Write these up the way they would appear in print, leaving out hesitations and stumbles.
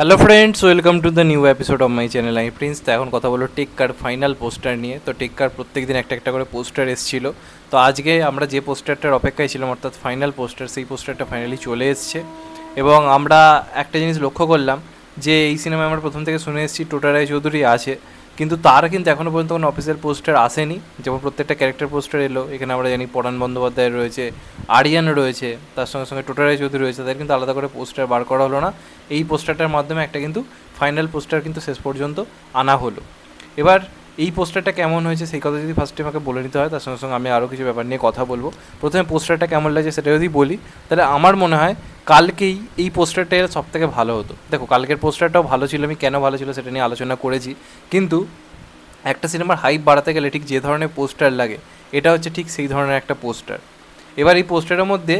Hello friends, welcome to the new episode of my channel. আমি Prince. তো এখন কথা বলো টেক্কার ফাইনাল পোস্টার নিয়ে। তো টেক্কার প্রত্যেক দিন একটা একটা করে পোস্টার এসেছিল। তো আজকে আমরা যে পোস্টারটার অপেক্ষায় ছিলাম, অর্থাৎ ফাইনাল পোস্টার, সেই পোস্টারটা ফাইনালি চলে এসছে। এবং আমরা একটা জিনিস লক্ষ্য করলাম যে এই সিনেমায় আমরা প্রথম থেকে শুনে এসেছি টোটা রায়চৌধুরী আছে, কিন্তু তার কিন্তু এখনও পর্যন্ত কোনো অফিসিয়াল পোস্টার আসেনি। যেমন প্রত্যেকটা ক্যারেক্টার পোস্টার এলো, এখানে আমরা জানি পরাণ বন্দ্যোপাধ্যায় রয়েছে, আরিয়ান রয়েছে, তার সঙ্গে সঙ্গে টোটা রায়চৌধুরী রয়েছে, তাদের কিন্তু আলাদা করে পোস্টার বার করা হলো না। এই পোস্টারটার মাধ্যমে একটা কিন্তু ফাইনাল পোস্টার কিন্তু শেষ পর্যন্ত আনা হলো। এবার এই পোস্টারটা কেমন হয়েছে সেই কথা যদি ফার্স্টে আমাকে বলে নিতে হয়, তার সঙ্গে সঙ্গে আমি আরও কিছু ব্যাপার নিয়ে কথা বলবো। প্রথমে পোস্টারটা কেমন লাগছে সেটা যদি বলি, তাহলে আমার মনে হয় কালকেই এই পোস্টারটা এর সব থেকে ভালো হতো। দেখো, কালকের পোস্টারটাও ভালো ছিল, আমি কেন ভালো ছিল সেটা নিয়ে আলোচনা করেছি, কিন্তু একটা সিনেমার হাইপ বাড়াতে গেলে ঠিক যে ধরনের পোস্টার লাগে, এটা হচ্ছে ঠিক সেই ধরনের একটা পোস্টার। এবার এই পোস্টারের মধ্যে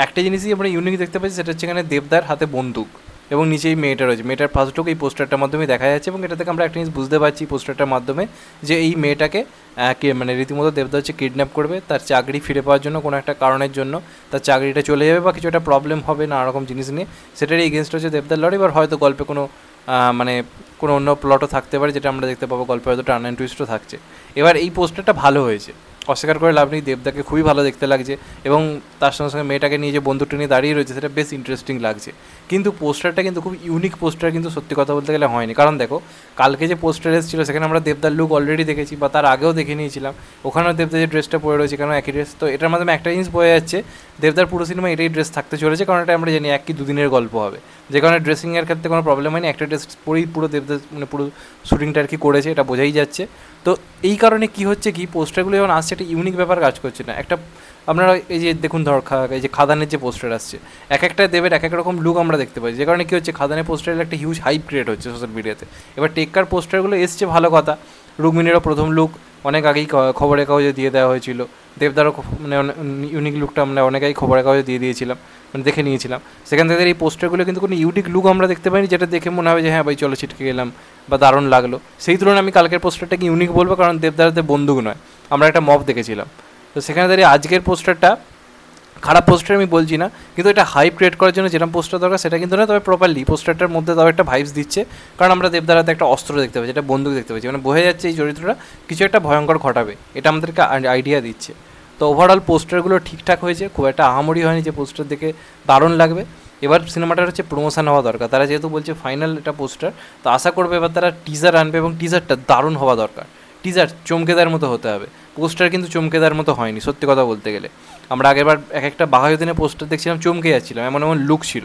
একটা জিনিসই আমরা ইউনিক দেখতে পাচ্ছি, সেটা হচ্ছে এখানে দেবদার হাতে বন্দুক এবং নিচেই মেয়েটা রয়েছে। মেয়েটার ফার্স্ট লুক এই পোস্টারটার মাধ্যমে দেখা যাচ্ছে, এবং এটা থেকে আমরা একটা জিনিস বুঝতে পারছি পোস্টারটার মাধ্যমে যে এই মেয়েটাকে মানে রীতিমতো দেবদা হচ্ছে কিডন্যাপ করবে, তার চাকরি ফিরে পাওয়ার জন্য, কোনো একটা কারণের জন্য তার চাকরিটা চলে যাবে বা কিছু একটা প্রবলেম হবে নানা রকম জিনিস নিয়ে, সেটারই এগেনস্ট হচ্ছে দেবদার লড়াই। এবার হয়তো গল্পে কোনো মানে কোনো অন্য প্লটও থাকতে পারে, যেটা আমরা দেখতে পাবো গল্পে, হয়তো টার্ন অ্যান্ড টুইস্টও থাকছে। এবার এই পোস্টারটা ভালো হয়েছে, অস্বীকার করে লাভ নেই, দেবদাকে খুবই ভালো দেখতে লাগছে, এবং তার সঙ্গে সঙ্গে মেয়েটাকে নিয়ে যে বন্ধুটা নিয়ে দাঁড়িয়ে রয়েছে সেটা বেশ ইন্টারেস্টিং লাগছে। কিন্তু পোস্টারটা কিন্তু খুব ইউনিক পোস্টার কিন্তু সত্যি কথা বলতে গেলে হয়নি। কারণ দেখো, কালকে যে পোস্টার এসেছিলো সেখানে আমরা দেবদার লুক অলরেডি দেখেছি, বা তার আগেও দেখে নিয়েছিলাম। ওখানেও দেবদার যে ড্রেসটা পরে রয়েছে, কেন একই ড্রেস। তো এটার মাধ্যমে একটা জিনিস বোঝা যাচ্ছে দেবদার পুরো সিনেমা এটাই ড্রেস থাকতে চলেছে, কারণ এটা আমরা জানি 1 কি 2 দিনের গল্প হবে, যে কারণে ড্রেসিংয়ের ক্ষেত্রে কোনো প্রবলেম হয়নি। একটা ড্রেস পরেই পুরো দেবদার মানে পুরো শ্যুটিংটা আর কি করেছে, এটা বোঝাই যাচ্ছে। তো এই কারণে কি হচ্ছে কি, পোস্টারগুলো যখন আসছে একটা ইউনিক ব্যাপার কাজ করছে না। একটা আপনারা এই যে দেখুন, ধর এই যে খাদানের যে পোস্টার আসছে, এক একটা দেবের এক এক রকম লুক আমরা দেখতে পাই, যে কারণে কী হচ্ছে, খাদানের পোস্টারের একটা হিউজ হাইপ ক্রিয়েট হচ্ছে সোশ্যাল মিডিয়াতে। এবার টেক্কার পোস্টারগুলো এসছে ভালো কথা, রুক্মিণীরও প্রথম লুক অনেক আগেই খবরের কাগজে দিয়ে দেওয়া হয়েছিল, দেবদারও মানে ইউনিক লুকটা আমরা অনেক আগেই খবরের কাগজে দিয়ে দিয়েছিলাম, মানে দেখে নিয়েছিলাম। সেখান থেকে এই পোস্টারগুলো কিন্তু কোনো ইউনিক লুক আমরা দেখতে পাইনি, যেটা দেখে মনে হবে যে হ্যাঁ ভাই চলো ছিটকে গেলাম বা দারুণ লাগলো। সেই তুলনায় আমি কালকের পোস্টারটাকে ইউনিক বলবো, কারণ দেবদারাতে বন্দুক নয়, আমরা একটা মব দেখেছিলাম। তো সেখানে দাঁড়িয়ে আজকের পোস্টারটা খারাপ পোস্টার আমি বলছি না, কিন্তু এটা হাইপ ক্রিয়েট করার জন্য যেরকম পোস্টার দরকার সেটা কিন্তু না, তবে প্রপারলি পোস্টারটার মধ্যে তাও একটা ভাইবস দিচ্ছে। কারণ আমরা দেবদারাতে একটা অস্ত্র দেখতে পাচ্ছি, একটা বন্দুক দেখতে পাচ্ছি, মানে বোঝা যাচ্ছে এই চরিত্রটা কিছু একটা ভয়ঙ্কর ঘটাবে, এটা আমাদেরকে আইডিয়া দিচ্ছে। তো ওভারঅল পোস্টারগুলো ঠিকঠাক হয়েছে, খুব একটা আহামরি হয়নি যে পোস্টার দেখে দারুণ লাগবে। এবার সিনেমাটার হচ্ছে প্রমোশন হওয়া দরকার, তারা যেহেতু বলছে ফাইনাল এটা পোস্টার, তো আশা করবে এবার তারা টিজার আনবে, এবং টিজারটা দারুণ হওয়া দরকার। টিজার চমকেদার মতো হতে হবে, পোস্টার কিন্তু চমকেদার মতো হয়নি সত্যি কথা বলতে গেলে। আমরা আগেরবার এক একটা বাঘাযতীনের পোস্টার দেখছিলাম, চমকে যাচ্ছিলাম, এমন এমন লুক ছিল,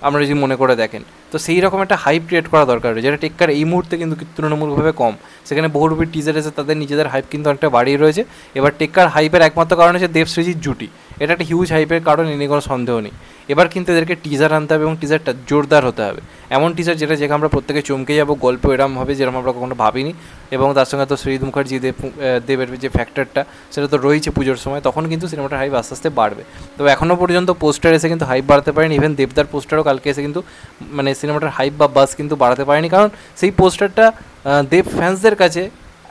আমরা যদি মনে করে দেখেন। তো সেই রকম একটা হাইপ ক্রিয়েট করা দরকার, যেটা টেক্কার এই মুহূর্তে কিন্তু তুলনামূলকভাবে কম। সেখানে বহুরূপী টিজার এসে তাদের নিজেদের হাইপ কিন্তু অনেকটা বাড়িয়ে রয়েছে। এবার টেক্কার হাইপের একমাত্র কারণ হচ্ছে দেব সৃজিত জুটি, এটা একটা হিউজ হাইপের কারণ, এ নিয়ে কোনো সন্দেহ নেই। এবার কিন্তু এদেরকে টিজার আনতে হবে, এবং টিজারটা জোরদার হতে হবে, এমন টিজার যেটা যেখানে আমরা প্রত্যেকে চমকে যাবো, গল্প এরম হবে যেরকম আমরা কখনো ভাবিনি। এবং তার সঙ্গে তো সৃজিত মুখার্জি দেবের যে ফ্যাক্টরটা সেটা তো রয়েছে পুজোর সময়, তখন কিন্তু সিনেমাটার হাইপ আস্তে আস্তে বাড়বে। তবে এখনও পর্যন্ত পোস্টার এসে কিন্তু হাইপ বাড়াতে পারেনি, ইভেন দেবদার পোস্টারও কালকে এসে কিন্তু মানে সিনেমাটার হাইপ বা বাস কিন্তু বাড়াতে পারেনি, কারণ সেই পোস্টারটা দেব ফ্যান্সদের কাছে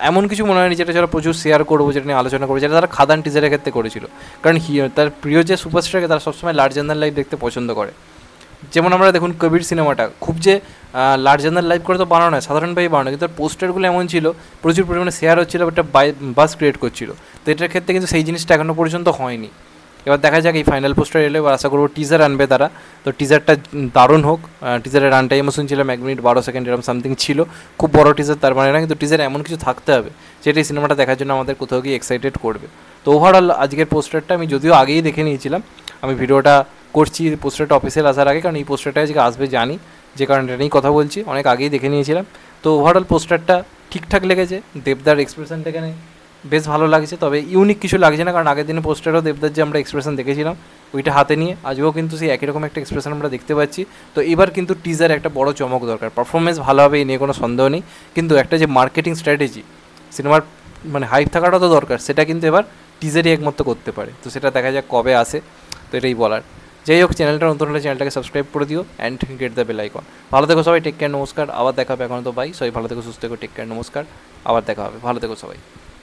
এমন কিছু মনে হয়নি যেটা যারা প্রচুর শেয়ার করবো, যেটা নিয়ে আলোচনা করবো, যেটা তারা খাদান টিজারের ক্ষেত্রে করেছিল। কারণ তার প্রিয় যে সুপারস্টারকে তারা সবসময় লার্জার দ্যান লাইফ দেখতে পছন্দ করে। যেমন আমরা দেখুন কবির সিনেমাটা খুব যে লার্জার দ্যান লাইফ করে তো বানানো নয়, সাধারণভাবেই বানানো, কিন্তু তার পোস্টারগুলো এমন ছিল প্রচুর পরিমাণে শেয়ার হচ্ছিলো, একটা বাস ক্রিয়েট করছিল। তো এটার ক্ষেত্রে কিন্তু সেই জিনিসটা এখনও পর্যন্ত হয়নি। এবার দেখা যাক এই ফাইনাল পোস্টার এলে, এবার আশা করবো টিজার আনবে তারা। তো টিজারটা দারুণ হোক। টিজারের রান টাইমও শুনছিলাম 1 মিনিট 12 সেকেন্ড এরকম সামথিং ছিল, খুব বড় টিজার তার মানে না, কিন্তু টিজার এমন কিছু থাকতে হবে যেটা এই সিনেমাটা দেখার জন্য আমাদের কোথাও গিয়ে এক্সাইটেড করবে। তো ওভারঅল আজকের পোস্টারটা আমি যদিও আগেই দেখে নিয়েছিলাম, আমি ভিডিওটা করছি পোস্টারটা অফিসিয়াল আসার আগে, কারণ এই পোস্টারটা আজকে আসবে জানি, যে কারণে এটা নিয়েই কথা বলছি, অনেক আগেই দেখে নিয়েছিলাম। তো ওভারঅল পোস্টারটা ঠিকঠাক লেগেছে, দেবদার এক্সপ্রেশনটা এখানে বেশ ভালো লাগছে, তবে ইউনিক কিছু লাগছে না, কারণ আগের দিনে পোস্টারও দেবদার যে আমরা এক্সপ্রেশন দেখেছিলাম ওইটা হাতে নিয়ে, আজকেও কিন্তু সেই একই রকম একটা এক্সপ্রেশন আমরা দেখতে পাচ্ছি। তো এবার কিন্তু টিজার একটা বড় চমক দরকার, পারফরমেন্স ভালো হবে এই নিয়ে কোনো সন্দেহ নেই, কিন্তু একটা যে মার্কেটিং স্ট্র্যাটেজি সিনেমার মানে হাইপ থাকাটা তো দরকার, সেটা কিন্তু এবার টিজারই একমাত্র করতে পারে। তো সেটা দেখা যাক কবে আসে, তো এটাই বলার। যাই হোক, চ্যানেলটা নতুন হলে চ্যানেলটাকে সাবস্ক্রাইব করে দিও and get the bell icon. ভালো থেকো সবাই, টেক কেয়ার, নমস্কার, আবার দেখা হবে। এখন তো বাই, সবাই ভালো থেকো, সুস্থ থেকো, টেক কেয়ার, নমস্কার, আবার দেখা হবে, ভালো থেকো সবাই।